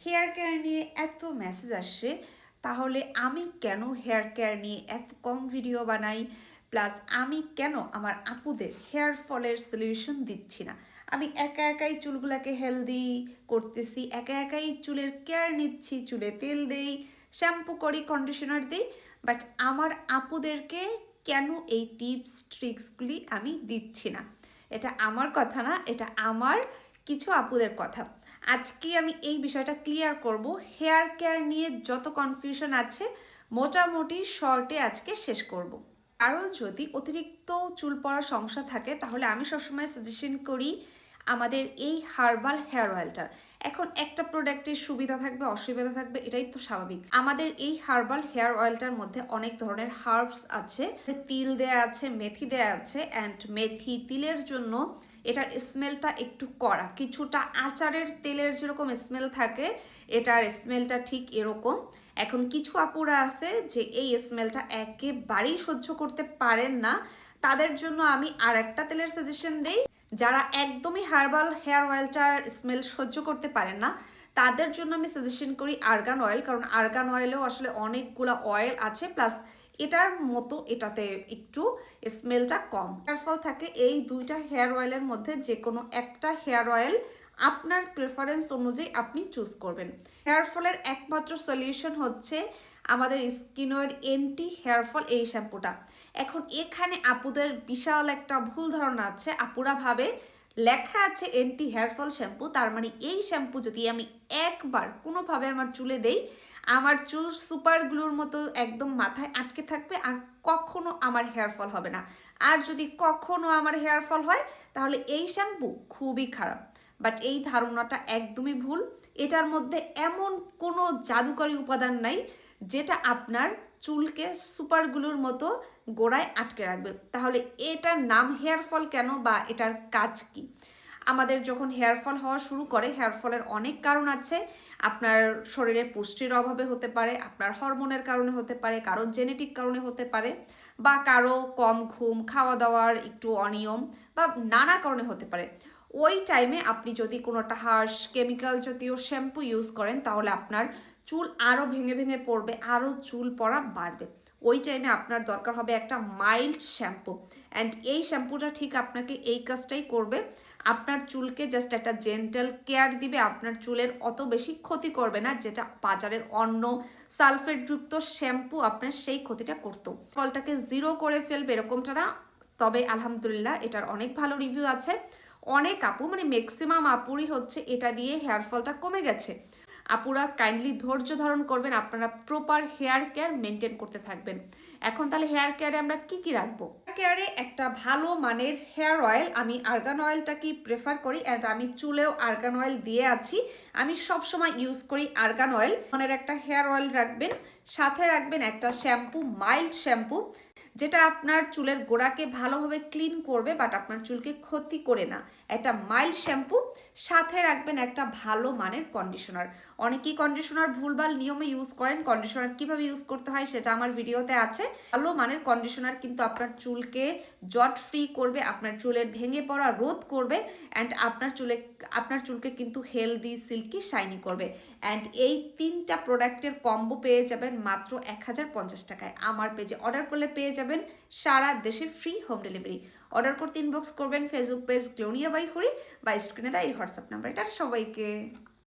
Hair care নিয়ে এত message আসছে, তাহলে আমি কেন হেয়ার কেয়ার নিয়ে এত কম ভিডিও বানাই, প্লাস আমি কেন আমার আপুদের হেয়ার ফলের সলিউশন দিচ্ছি না। আমি একা একাই চুলগুলোকে হেলদি করতেছি, একা একাই চুলের কেয়ার নিচ্ছি, চুলে তেল দেই, শ্যাম্পু করি, কন্ডিশনার দিই, বাট আমার আপুদেরকে কেন এই টিপস ট্রিক্সগুলি আমি দিচ্ছি না। এটা আমার কথা না, এটা আমার কিছু আপুদের কথা। আজকে আমি এই বিষয়টা ক্লিয়ার করব। হেয়ার কেয়ার নিয়ে যত কনফিউশন আছে মোটামুটি শর্টে আজকে শেষ করব। আরও যদি অতিরিক্ত চুল পড়া সমস্যা থাকে তাহলে আমি সবসময় সাজেশন করি আমাদের এই হার্বাল হেয়ার অয়েলটার। এখন একটা প্রোডাক্টের সুবিধা থাকবে, অসুবিধা থাকবে, এটাই তো স্বাভাবিক। আমাদের এই হার্বাল হেয়ার অয়েলটার মধ্যে অনেক ধরনের হার্বস আছে, তিল দেয়া আছে, মেথি দেয়া আছে, অ্যান্ড মেথি তিলের জন্য এটার স্মেলটা একটু কড়া, কিছুটা আচারের তেলের যেরকম স্মেল থাকে এটার স্মেলটা ঠিক এরকম। এখন কিছু আপুরা আছে যে এই স্মেলটা একেবারেই সহ্য করতে পারেন না, তাদের জন্য আমি আর একটা তেলের সাজেশন দেই। যারা একদমই হার্বাল হেয়ার অয়েলটার স্মেল সহ্য করতে পারেন না তাদের জন্য আমি সাজেশন করি আর্গান অয়েল, কারণ আর্গান অয়েলেও আসলে অনেকগুলো অয়েল আছে, প্লাস এটার মতো এটাতে একটু স্মেলটা কম। হেয়ার ফল থাকে এই দুইটা হেয়ার অয়েলের মধ্যে যে কোনো একটা হেয়ার অয়েল আপনার প্রেফারেন্স অনুযায়ী আপনি চুজ করবেন। হেয়ার ফলের একমাত্র সলিউশন হচ্ছে আমাদের স্কিনের এন্টি হেয়ার ফল এই শ্যাম্পুটা। এখন এখানে আপুদের বিশাল একটা ভুল ধারণা আছে, আপুরা ভাবে লেখা আছে এন্টি হেয়ার ফল শ্যাম্পু, তার মানে এই শ্যাম্পু যদি আমি একবার কোনোভাবে আমার চুলে দেই আমার চুল সুপার গ্লুর মতো একদম মাথায় আটকে থাকবে আর কখনো আমার হেয়ার ফল হবে না। আর যদি কখনো আমার হেয়ার ফল হয় তাহলে এই শ্যাম্পু খুবই খারাপ। বাট এই ধারণাটা একদমই ভুল। এটার মধ্যে এমন কোনো জাদুকরী উপাদান নাই যেটা আপনার চুলকে সুপারগুলোর মতো গোড়ায় আটকে রাখবে। তাহলে এটার নাম হেয়ার ফল কেন, বা এটার কাজ কি? আমাদের যখন হেয়ার ফল হওয়া শুরু করে, হেয়ার ফলের অনেক কারণ আছে। আপনার শরীরে পুষ্টির অভাবে হতে পারে, আপনার হরমোনের কারণে হতে পারে, কারো জেনেটিক কারণে হতে পারে, বা কারো কম ঘুম, খাওয়া দাওয়ার একটু অনিয়ম, বা নানা কারণে হতে পারে। ওই টাইমে আপনি যদি কোনোটা হার্শ কেমিক্যাল জাতীয় শ্যাম্পু ইউজ করেন তাহলে আপনার চুল আরও ভেঙে ভেঙে পড়বে, আরও চুল পড়া বাড়বে। ওই টাইমে আপনার দরকার হবে একটা মাইল্ড শ্যাম্পু, অ্যান্ড এই শ্যাম্পুটা ঠিক আপনাকে এই কাজটাই করবে। আপনার চুলকে জাস্ট একটা জেন্টাল কেয়ার দিবে, আপনার চুলের অত বেশি ক্ষতি করবে না যেটা বাজারের অন্য সালফেটযুক্ত শ্যাম্পু আপনার সেই ক্ষতিটা করতো। ফলটাকে জিরো করে ফেলবে এরকমটা না, তবে আলহামদুলিল্লাহ এটার অনেক ভালো রিভিউ আছে। অনেক আপু, মানে ম্যাক্সিমাম আপুরই হচ্ছে এটা দিয়ে হেয়ার ফলটা কমে গেছে। আপুরা কাইন্ডলি ধৈর্য ধারণ করবেন, আপনারা প্রপার হেয়ার কেয়ার মেনটেন করতে থাকবেন। এখন তাহলে হেয়ার কেয়ারে আমরা কি কি রাখবো? হেয়ার কেয়ারে একটা ভালো মানের হেয়ার অয়েল, আমি আর্গান অয়েলটাকেই প্রেফার করি, অ্যান্ড আমি চুলেও আর্গান অয়েল দিয়ে আছি। আমি সবসময় ইউজ করি আর্গান অয়েল। মানের একটা হেয়ার অয়েল রাখবেন, সাথে রাখবেন একটা শ্যাম্পু, মাইল্ড শ্যাম্পু, যেটা আপনার চুলের গোড়াকে ভালোভাবে ক্লিন করবে বাট আপনার চুলকে ক্ষতি করে না। একটা মাইল্ড শ্যাম্পু, সাথে রাখবেন একটা ভালো মানের কন্ডিশনার। অনেকেই কন্ডিশনার ভুলভাল নিয়মে ইউজ করেন, কন্ডিশনার কিভাবে ইউজ করতে হয় সেটা আমার ভিডিওতে আছে। ভালো মানের কন্ডিশনার কিন্তু আপনার চুলকে জট ফ্রি করবে, আপনার চুলের ভেঙে পড়া রোধ করবে, অ্যান্ড আপনার চুলকে কিন্তু হেলদি, সিল্কি, শাইনি করবে। অ্যান্ড এই তিনটা প্রোডাক্টের কম্বো পেয়ে যাবেন মাত্র 1050 টাকায়। আমার পেজে অর্ডার করলে পেয়ে যাবেন সারা দেশে ফ্রি হোম ডেলিভারি। অর্ডার করতে ইনবক্স করবেন ফেসবুক পেজ গ্লোনিয়া বাই হুরি বা স্ক্রিনে দেয় এই হোয়াটসঅ্যাপ নাম্বার। এটা সবাইকে।